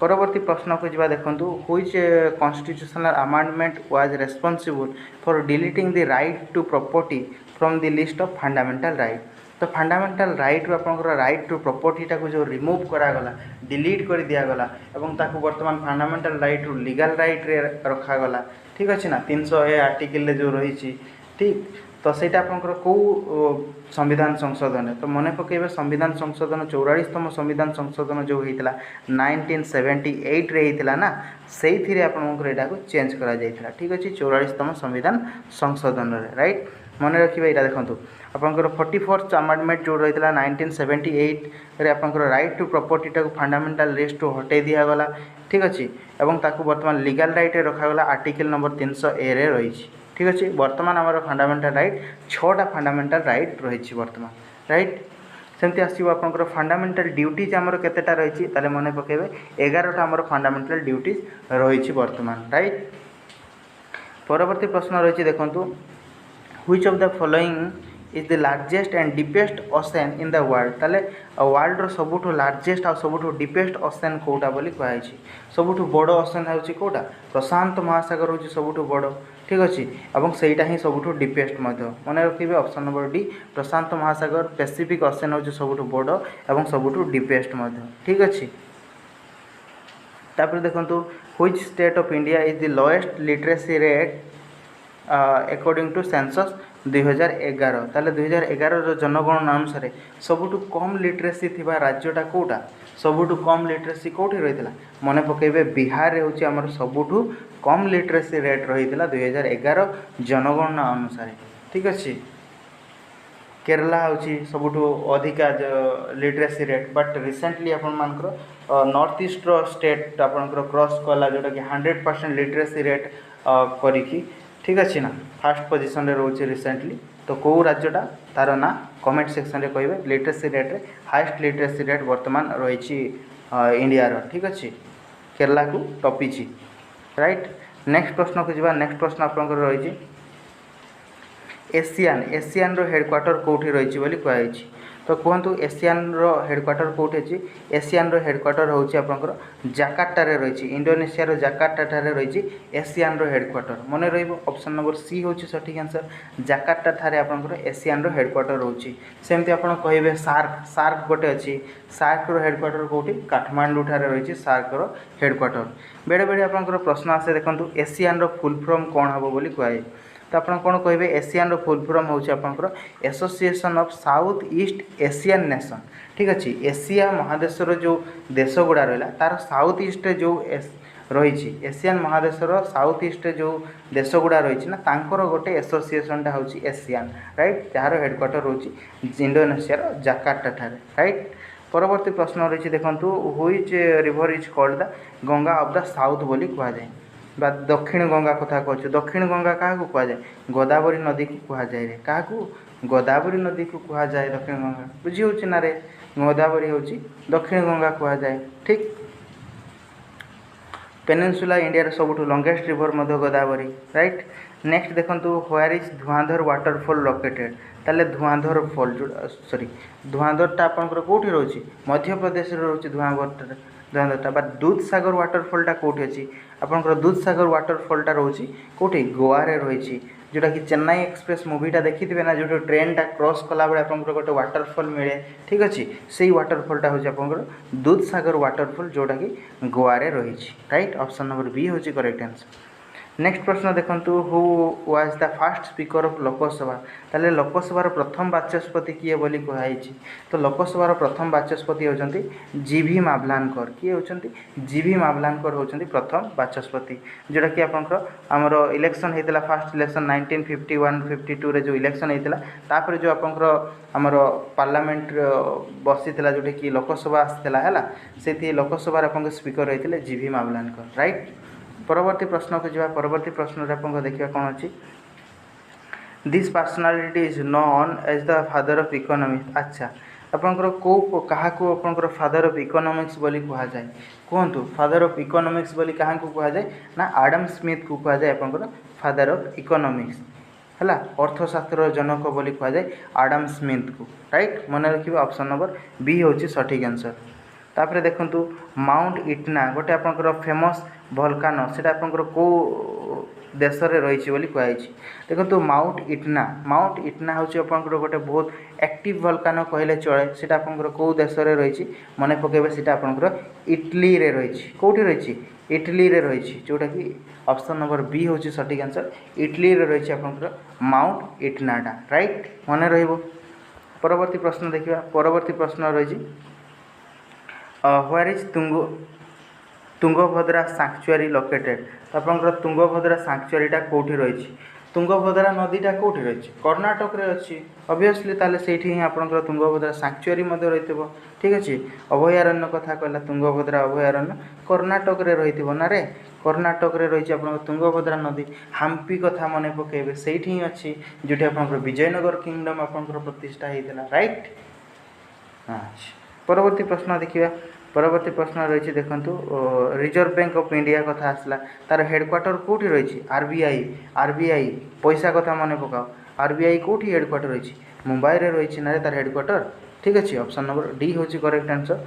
परवर्ती प्रश्न को जी देखो which constitutional amendment was responsible for deleting the right to property from the list of fundamental right. तो फंडामेंटल राइट आपंकर राइट टू प्रॉपर्टीटा को जो रिमूव करागला डिलीट कर दिगला और ताकू बर्तमान fundamental right to legal right रे रखागला। ठीक अच्छे ना 300 आर्टिकल जो रही ठीक तो सहीटा आपंकर कौ संविधान संशोधन तो मन पकड़े संविधान संशोधन 44तम संविधान संशोधन जो होता 1978 रे होता ना से आपंकर यहाँ को चेंज करा जाइथिला। ठीक अच्छे 44तम संविधान संशोधन राइट मन रखिए यहाँ देखो आपंकर 44th अमेंडमेंट जो रही 1978 रे आपंकर राइट टू प्रॉपर्टीटा को फंडामेंटल लिस्ट टू हटे दिगला। ठीक अच्छे और ताकू बर्तमान लीगल राइट रखागला आर्टिकल नंबर 300A रे रही। ठीक अच्छे बर्तमान आम फंडामेंटल राइट 6टा फंडामेंटल राइट रही बर्तमान राइट सेमती आसो आप फंडामेंटल ड्यूटीज आमर केतेटा रही मन पकेबे 11टा आमर फंडामेंटल ड्यूटीज रही बर्तमान राइट। परवर्ती प्रश्न रही देखो which of the following is the largest and deepest ocean in the world ताले वर्ल्ड रो सबुठु लार्जेस्ट आ सबुठु डीपेस्ट ओशन कोटा बोली कहै छी। सबुठु बड़ ओशन होउची कोटा प्रशांत महासागर होउची सबुठु बड़। ठीक अच्छे और सहीटा ही सबुठु डीपेस्ट मन रखिए ऑप्शन नंबर डी प्रशांत महासागर पैसिफिक ओशन होउची सबुठु बड़ और सबुठु डीपेस्ट। ठीक अच्छे तापर देखो which state of India is the lowest literacy rate according to census 2011 ताले 2011 जनगणना अनुसार सबुठु कम लिटरेसी थिबा राज्यटा कोटा सबुठु कम लिटरेसी कोठी रही मन पकेबे बिहार होउची हमर सबुठु कम लिटरेसी रेट रही 2011 जनगणना अनुसार। ठीक अच्छे केरला होउची सबुठु अधिका लिटरेसी रेट बट रिसेंटली आपनकर नॉर्थ ईस्ट रो स्टेट आपनकर क्रॉस कला जोटा कि 100% लिटरेसी रेट करिकी। ठीक अच्छे ना फास्ट पोजिशन रे रोचे रिसेंटली तो कौ राज्यटा तार ना कमेंट सेक्शन रे कहिबे लिटरेसी रेट रे हाईएस्ट लिटरेसी रेट वर्तमान रही इंडिया रो। ठीक अच्छे केरला को टपी राइट। नेक्स्ट प्रश्न को जी नेक्स्ट प्रश्न आपंकर रही एशियान रो हेडक्वार्टर कौटी रही बोली कहुई तो कहतु एशियान रो हेडक्वार्टर कौटी अच्छी एशियान रो हेडक्वार्टर होची आपंकर जाकार्ता रे रही इंडोनेशिया रो जाकार्ता ठारे रही एशियान रो हेडक्वार्टर मन रहिबो ऑप्शन नंबर सी होची सठिक आंसर जाकार्ता ठारे आपंकर एशियान रो हेडक्वार्टर होची। सेमती आपण कहिबे सार्क गोटे अच्छी सार्क रो हेडक्वार्टर कौटी काठमांडू ठारे रही सार्क रो हेडक्वार्टर। बेड़े बेड़े आपंकर प्रश्न आसे देखंतु एशियान रो फुल फॉर्म कौन हबो बोली कहे तो आप कौन कहे एशियान रो फुल फॉर्म होची आपंकर association of south east Asian nation. ठीक अच्छे एशिया महादेशर जो देश गुड़ा रहा तार साउथ ईस्ट जो रही एशियन महादेशर साउथ ईस्ट जो देश गुड़ा रही ना तांकर गोटे एसोसिएशनटा होची एशियान राइट जार हेडक्वार्टर होची इंडोनेशिया जाकार्ता ठारे राइट। परवर्ती प्रश्न रही देखो which river is called the Ganga of the south बोली कह जाए बा दक्षिण गंगा कथा कहूँ दक्षिण गंगा क्या कहुए गोदावरी नदी को कहुए रे क्या गोदावरी नदी को कहुए दक्षिण गंगा बुझी हो ना रे गोदावरी हूँ दक्षिण गंगा कहुए। ठीक पेनिनसुला इंडिया सबुठु लंगेस्ट रिवर मध्य गोदावरी राइट। नेक्स्ट देखो व्हेयर इज धुआंधर वाटरफॉल लोकेटेड ताले धुआंधर फॉल जो सॉरी धुआंधरटा आपंकर कौटी रही मध्य प्रदेश रोचे धुआंधरटा बा दूध सागर वाटरफॉलटा कौटी अच्छी आपंकर दूध सागर वाटरफॉलटा रोचे कौटी गोवा रे रही जोटा कि चेन्नई एक्सप्रेस मूवीटा देखी थे ना जो ट्रेनटा क्रॉस कला बेले आपंकर गोटे वाटरफॉल मिले। ठीक अच्छे से वाटरफॉलटा हूँ आपंकर दूध सागर वाटरफॉल जोटा कि गोवा रे रही राइट ऑप्शन नंबर बी हूँ करेक्ट आंसर। नेक्स्ट प्रश्न देखो who was the fast speaker of Lok Sabha ताले लोकसभार प्रथम बाचस्पति किए बोली कहुई तो लोकसभार प्रथम बाचस्पति होचंती जीवी मावलानकर किए होचंती जीवी मावलानकर होचंती प्रथम बाचस्पति जोटा कि आपंकर आमर इलेक्शन होता फास्ट इलेक्शन 1951-52 रे जो इलेक्शन होता तापर जो आपंकर आमर पार्लियामेंट बसीला जोटा कि लोकसभा आसाला है से लोकसभा आपंकर स्पीकर होते जीवी मावलानकर राइट। परवर्ती प्रश्न को जा परवर्ती प्रश्न आप देखा कौन अच्छी this personality is known as the father of economics. अच्छा आपंकर कौ क्या आपंकर फादर ऑफ इकोनॉमिक्स बोली कहुए कहतु फादर ऑफ इकोनॉमिक्स बोली क्या कहुए ना आडम स्मिथ को कहुए आपंकर फादर ऑफ इकोनॉमिक्स है अर्थशास्त्र जनक बोली कहुए आडम स्मिथ को राइट मन रखिए ऑप्शन नंबर बी हूँ सठिक आंसर। तापर देखंतु माउंट इटना गोटे आपनकर फेमस वोल्कानो सेटा आपनकर को देश रे रही बोली कहै छी। देखंतु माउंट इटना होची आपनकर गोटे बहुत एक्टिव वोल्कानो कहले चले सेटा आपनकर को देश रे रही छी मने पकेबे सेटा आपनकर इटली रे रही छी। कोठी रही छी इटली रे रही छी जोटा कि ऑप्शन नंबर बी होची सटीक आंसर इटली रे रही छी आपनकर माउंट इटनाटा राइट मने रहइबो। परवर्ती प्रश्न देखिबा परवर्ती प्रश्न रही छी where is Tungabhadra sanctuary located. तो आपनकर तुंगभद्रा सैंक्चुअरीटा कोठी रही छी तुंगभद्रा नदीटा कोठी रही छी कर्नाटक रे अछि ऑब्वियसली ताले सेठी ही आपनकर तुंगभद्रा सैंक्चुअरी मध्ये रहितबो ठीक अछि। अभयारण्य कथा कहला तुंगभद्रा अभयारण्य कर्नाटक रे रहितबो ना रे कर्नाटक रे रही छी आपनकर तुंगभद्रा नदी। हम्पी कथा मने पकेबे सेठी ही अछि जोठी आपनकर विजयनगर किंगडम आपनकर प्रतिष्ठा हेतिला राइट। अच्छा परवर्ती प्रश्न देखिबा परवर्ती प्रश्न रही देखंतु रिजर्व बैंक ऑफ इंडिया कथा आसला तार हेडक्वार्टर कोठी रही आरबीआई पैसा कथा मने पकाओ आरबीआई कोठी हेडक्वार्टर रही मुंबई रे रही ना तार हेडक्वार्टर ठीक अच्छे। ऑप्शन नंबर डी होची करेक्ट आंसर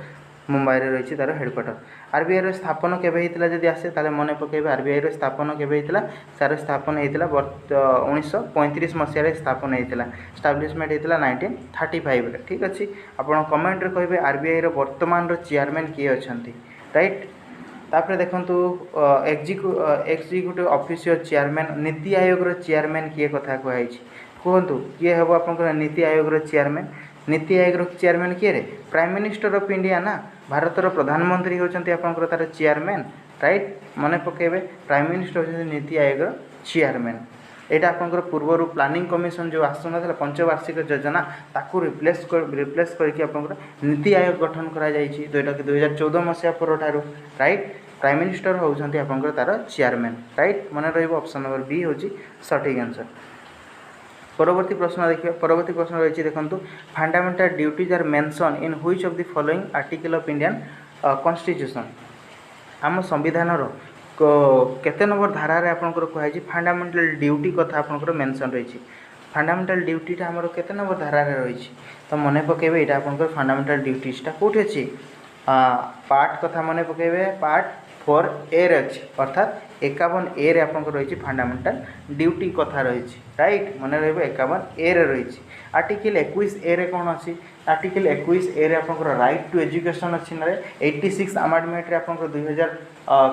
मुंबई रे रही तार हेडक्वार्टर। आरबीआई रो स्थापन केबे हेतिला जदि आसे ताले मने पकेबे आरबीआई रो स्थापन केबे हेतिला तार स्थापन हेतिला 1935 मसिया रे स्थापन हेतिला एस्टैब्लिशमेंट हेतिला 1935 रे ठीक अछि। आपण कमेंट रे कहबे आरबीआई रो वर्तमान रो चेयरमैन किए अछंती राइट। तापर देखंतु executive officer chairman NITI Aayog रो चेयरमैन किए कथा कहै छी कहंतु किए हेबो आपनकर नीति आयोग रो चेयरमैन। नीति आयोग रो चेयरमैन किए रे प्राइम मिनिस्टर ऑफ इंडिया ना भारत रो प्रधानमंत्री होचंती आपनकर तार चेयरमैन राइट मने पकेबे प्राइम मिनिस्टर होचंती नीति आयोग रो चेयरमैन। एटा आपनकर पूर्व प्लानिंग कमिशन जो आसुना पंचवार्षिक योजना ताकू रिप्लेस करके आपनकर नीति आयोग गठन करा जायछि जोटा कि 2014 मसिया परठारु राइट। प्राइम मिनिस्टर होचंती आपनकर तार चेयरमैन राइट मने रहइबो ऑप्शन नंबर बी होची सटीक आंसर। परवर्ती प्रश्न देखिए परवर्ती प्रश्न रही देखंतु fundamental duties are mention in which of the following article of Indian constitution. आम संविधान केते नंबर धारा रे आपनकर कहै फंडामेंटल ड्यूटी कथा आपनकर मेंशन रही फंडामेंटल ड्यूटीटा हमर केते नंबर धारा रे रही तो मने पकेबे एटा आपनकर फंडामेंटल ड्यूटीजटा कोठी अछि पार्ट कथा मने पकेबे पार्ट 4A रे अछि अर्थात 51A रे आपनकर रही फंडामेंटल ड्यूटी कथा रही राइट मने रहबो 51A रे रही। आर्टिकल 21A रे कोन अछि आर्टिकल 21A रे आपनकर राइट टू एजुकेशन अछि ना 86 अमेंडमेंट रे आपनकर 2000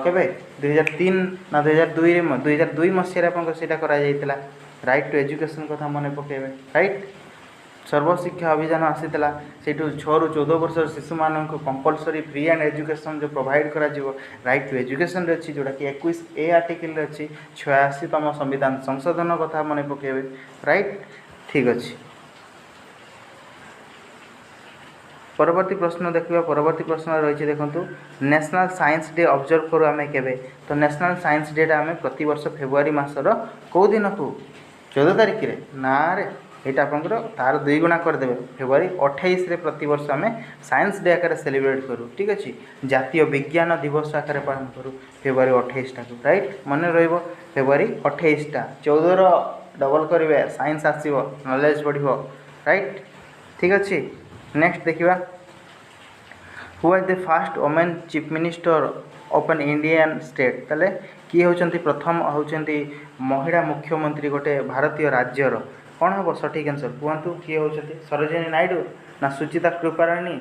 केबे 2003 ना 2002 मसिया रे आपनकर सेटा करा जायतिला राइट टू एजुकेशन कथा मने पकेबे राइट। सर्वशिक्षा अभियान आसीला से 6 ରୁ 14 वर्ष शिशु मानक कंपलसरी फ्री एंड एजुकेशन जो प्रोवाइड करा जिवो राइट टू एजुकेशन रे अछि जोटा कि 21A आर्टिकल रे अछि 86तम संविधान संशोधन कथा मने पकेबे राइट ठीक अछि। परवर्ती प्रश्न देखिबा परवर्ती प्रश्न रही देखंतु नेशनल साइंस डे ऑब्जर्व करू आमे केबे तो नेशनल साइंस डे टा आमे प्रति वर्ष फेब्रुआरी मासर को दिन को 14 तारिख रे ना रे एटा आपनकर तार 2 गुणा कर देबे फेब्रुआरी 28 रे प्रति वर्ष आमे साइंस डे आकार सेलिब्रेट करू ठीक अछि। जातीय विज्ञान दिवस आकार पालन करू फेब्रुआरी 28 टा राइट मने रहइबो फेब्रुआरी 28 टा 14 रो डबल करिवे साइंस आसीबो नॉलेज बढ़िबो राइट ठीक अछि। नेक्स्ट देखिबा who was the first women chief minister of an Indian state तले किए होचंती प्रथम होचंती महिला मुख्यमंत्री गोटे भारतीय राज्यर कौन हम सठिक आंसर कहतु किए होचंती सरोजिनी नायडू ना सुचिता कृपारानी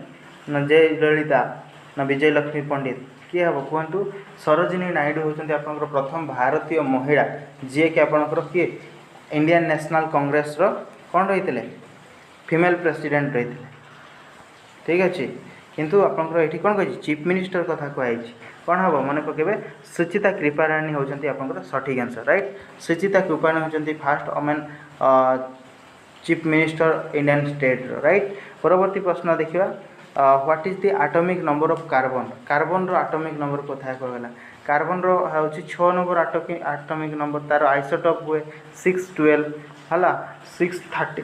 ना जयललिता ना विजयलक्ष्मी पंडित किए हम कहतु सरोजिनी नायडू होचंती आपनकर प्रथम भारतीय महिला जे कि आपनकर किए इंडियन नेशनल कांग्रेस रो कौन रहितले फीमेल प्रेसिडेंट रहितले ठीक अच्छे किंतु आपनकर एठी कौन कहि चीफ मिनिस्टर कथा कहै कौन हम मन पकेबे सुचिता कृपारानी होचंती आपनकर सठिक आंसर राइट। सुचिता कृपारानी होचंती first women chief minister Indian state right. परवर्ती प्रश्न देखिबा what is the atomic number of carbon carbon रो एटॉमिक नंबर कथा कहला कार्बन रो होची 6 नंबर एटॉमिक नंबर तार आइसोटोप हुए 612 हला 630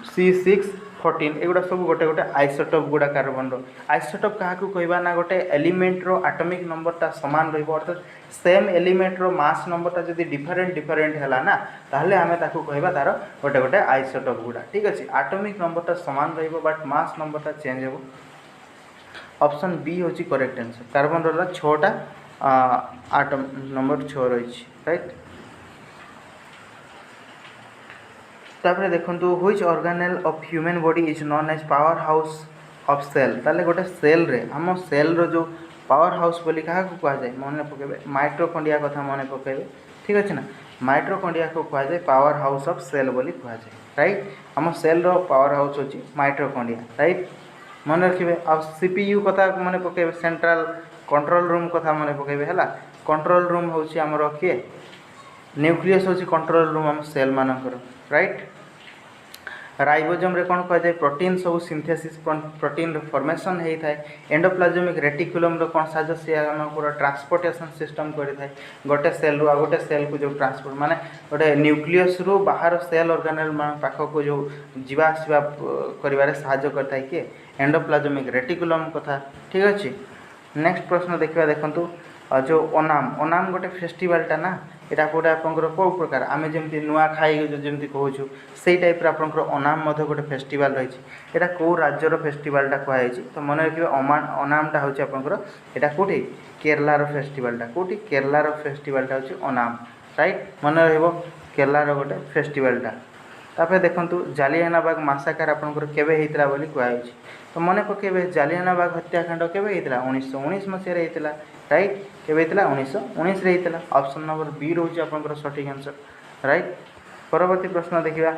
C614 एगुड़ा सब गोटे गोटे आइसोटोप गुड़ा कार्बन रो आइसोटोप क्या कहबा ना गोटे एलिमेंट रो एटॉमिक नंबर ता समान रहिबो अर्थात सेम एलिमेंट रो मास नंबर ता जदी डिफरेंट हैला ना ताहले हमें ताकू कहबा तार गोटे गोटे आइसोटोप गुड़ा ठीक अछि। एटॉमिक नंबर ता समान रहिबो बट मास नंबर ता चेंज हेबो ऑप्शन बी हूँ करेक्ट आंसर। कार्बन रो 6टा आटम नंबर 6 रही राइट। तापर देखो which organelle of human body is known as power house of cell. ताले गोटे सेल रे हम सेल रो जो पावर हाउस बोली क्या कह जाए मन पकेबे माइटोकॉन्ड्रिया कथा मन पकेबे ठीक अच्छे ना। माइटोकॉन्ड्रिया को कह जाए पावर हाउस ऑफ सेल बोली कह जाए राइट। हम सेल रो पावर हाउस होची माइटोकॉन्ड्रिया राइट मन रखिए। आ सीपीयू कथा मन पकेबे सेंट्रल कंट्रोल रूम कथा मन पकेबे हैला। कंट्रोल रूम होची हमर किए न्यूक्लियस होची कंट्रोल रूम हम सेल मानकर राइट। राइबोसोम रे कौन कह जाए प्रोटीन सब सिंथेसिस प्रोटीन फॉर्मेशन होता है। एंडोप्लाज्मिक रेटिकुलम रो कौन साज से आम पूरा ट्रांसपोर्टेशन सिस्टम करता है गोटे सेल रु आ गोटे सेल को जो ट्रांसपोर्ट माने गोटे न्यूक्लियस रु बाहर सेल ऑर्गेनेल पाख को जो जीवा आसवा कर साहाय्य करता है किए एंडोप्लाज्मिक रेटिकुलम कथा ठीक अच्छे। नेक्स्ट प्रश्न देखा देखु जो ओनाम गोटे फेस्टिवलटा ना यहाँ गोटे आपंकर कौ प्रकार आम जमी नुआ खाई जमी कहूँ से टाइप आपंकर ओनाम गोटे फेस्टिवल रही है। कौ राज्यर फेस्टिवलटा कहुई तो मन रखिए ओनामटा हूँ आपंकर यहाँ कौटी केरलार फेस्टिवलटा कौटी केरलार फेस्टिवलटा हूँ ओनाम राइट मन रेरलार गोटे फेस्टिवलटा। तापर देखो जालियानाबाग मासाकार आपंकर केवे होता बोली कहुई तो मन पकेबे जालियानाबाग हत्याकांड केवे होता 1919 मसीह होता राइट केवे होता 1919 रे होता। ऑप्शन नंबर बी रोज आपंकर सठिक आंसर राइट। परवर्ती प्रश्न देखिए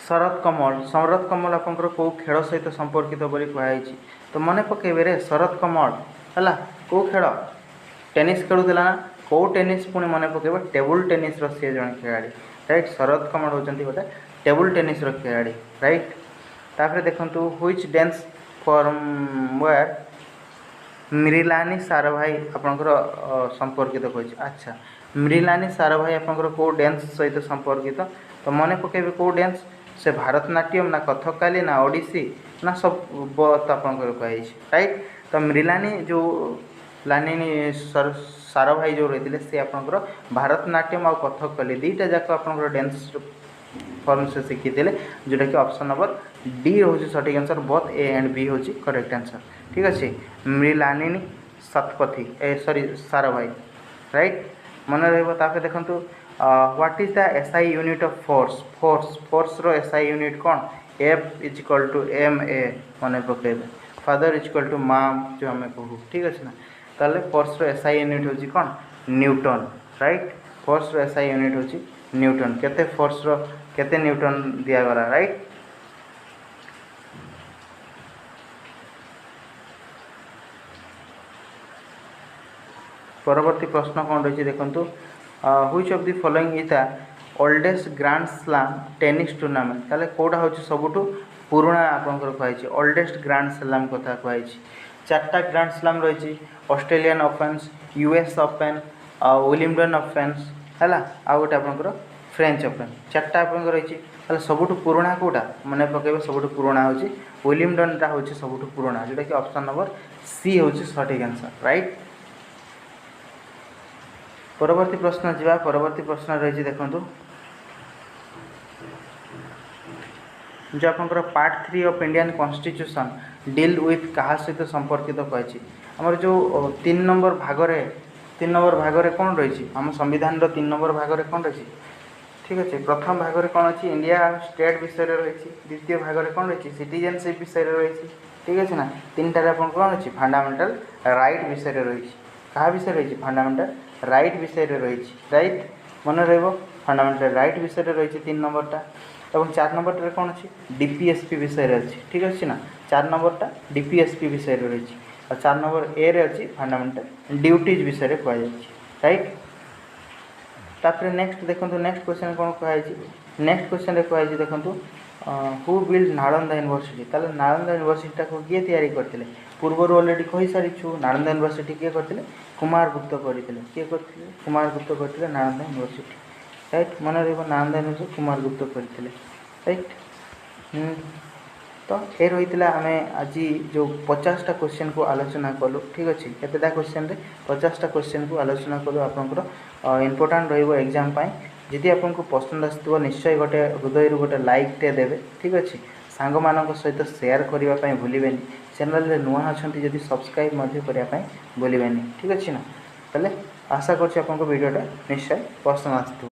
शरत कमल आपंकर कौ खेल सहित संपर्कित बोली कहुई तो मन पकेबे रे शरत कमल है कौ खेल टेनिस खेलुला ना कौ टेनिस पुणी मन पकेबे टेबुल टेनिस सी जन खिलाड़ी राइट। शरत कमल होती गोटे टेबुल टेनिस खिलाड़ी राइट। तापर देखो which dance form where Mrinalini Sarabhai आपंकर संपर्कित कही। अच्छा मृिलानी साराभाई आपंकर कौ डांस सहित संपर्कित तो मन पकेबे कौ डांस से भारतनाट्यम ना कथकली ना ओडिसी ना सब बहुत आपंकर कही राइट। तो मृिलानी जो लानी साराभाई जो रही सी आपंकर भारतनाट्यम और कथकली दुईटा जाक आपंकर डांस फॉर्म से शिखी थे जोटा कि ऑप्शन नंबर डी हूँ सठिक answer both A and B हूँ करेक्ट आंसर ठीक अच्छे। मृिलानी शतपथी सॉरी साराभाई राइट मन रहा। देखो what is the SI unit of force रो एसआई यूनिट कौन F is equal to M A मन पकेबे father is equal to mom जो आम कहूँ ठीक अच्छे ना। ताले फोर्स रो एसआई यूनिट हूँ कौन न्यूटन राइट। फोर्स रो एसआई यूनिट हूँ न्यूटन केते फोर्स रो केते न्यूटन दिगला राइट। परवर्ती प्रश्न कौन रही देखो which of the following is the oldest grand slam tennis tournament ताले कौटा हूँ सबुठू पुराणा आपंकर कहुई ओल्डेस्ट ग्रांड स्लैम कथा कहुई। 4टा ग्रांड स्लैम रही ऑस्ट्रेलियन ओपन्स यूएस ओपन विलियम्सटन ओपन्स है आ गोटे आपंकर फ्रेंच ओपन 4टा आपंकर रही सबुठू पुराणा कौटा मन पकेबे सबुठू पुराणा हूँ विलियम्सटनटा हूँ सबुठू पुराणा जोटा कि ऑप्शन नंबर सी हूँ सठिक आंसर राइट। परवर्ती प्रश्न जावा परवर्ती प्रश्न रही देखो जो आपंकर part 3 of Indian constitution deal with क्या सहित संपर्कित कही आमर जो 3 नंबर भाग में कौन रही आम संविधान 3 नंबर भाग में कौन रही ठीक अच्छे। प्रथम भाग में कौन अच्छी इंडिया स्टेट विषय रही द्वितीय भाग में कौन रही सिटीजनशिप विषय रही ठीक अच्छे ना। 3टार आप कौन अच्छी फंडामेंटल राइट विषय रही क्या विषय रही फंडामेंटल राइट विषय रही राइट मन फंडामेंटल राइट विषय रही 3 नंबरटा और 4 नंबरटा कौन अच्छी डीपीएसपी विषय अच्छी ठीक अच्छे ना। 4 नंबरटा डीपीएसपी विषय रही और 4 नंबर ए रे अच्छी फंडामेंटल ड्यूटीज विषय कहुई राइट। तापर नेक्स्ट देखो नेक्स्ट क्वेश्चन कौन कहुई नेक्स्ट क्वेश्चन कहुई देखो हु बिल्ड नालंदा यूनिवर्सिटी ताले नालंदा यूनिवर्सिटी को किए तैयारी करते पूर्वर ऑलरेडी कही सारी नालंदा यूनिवर्सिटी किए करते कुमार गुप्त करते किए करते कुमार गुप्त करते नालंदा यूनिवर्सिटी राइट मन रहा नालंदा यूनिवर्सिटी कुमार गुप्त करते राइट। तो ये रही आम आज जो 50टा क्वेश्चन को आलोचना कलु ठीक अच्छे केतेटा क्वेश्चन रे 50टा क्वेश्चन को आलोचना कलु आपंकर इम्पोर्टाट एग्जाम जदि आपको पसंद आसो निश्चय गोटे हृदय गोटे लाइक टे देवे ठीक अच्छे सांग सहित शेयर करने भूलें। चैनल रे नुआ अच्छा जदि सब्सक्राइब करने भूलें। ठीक अच्छे ना, तेल आशा करवीडियोटा निश्चय पसंद आसू।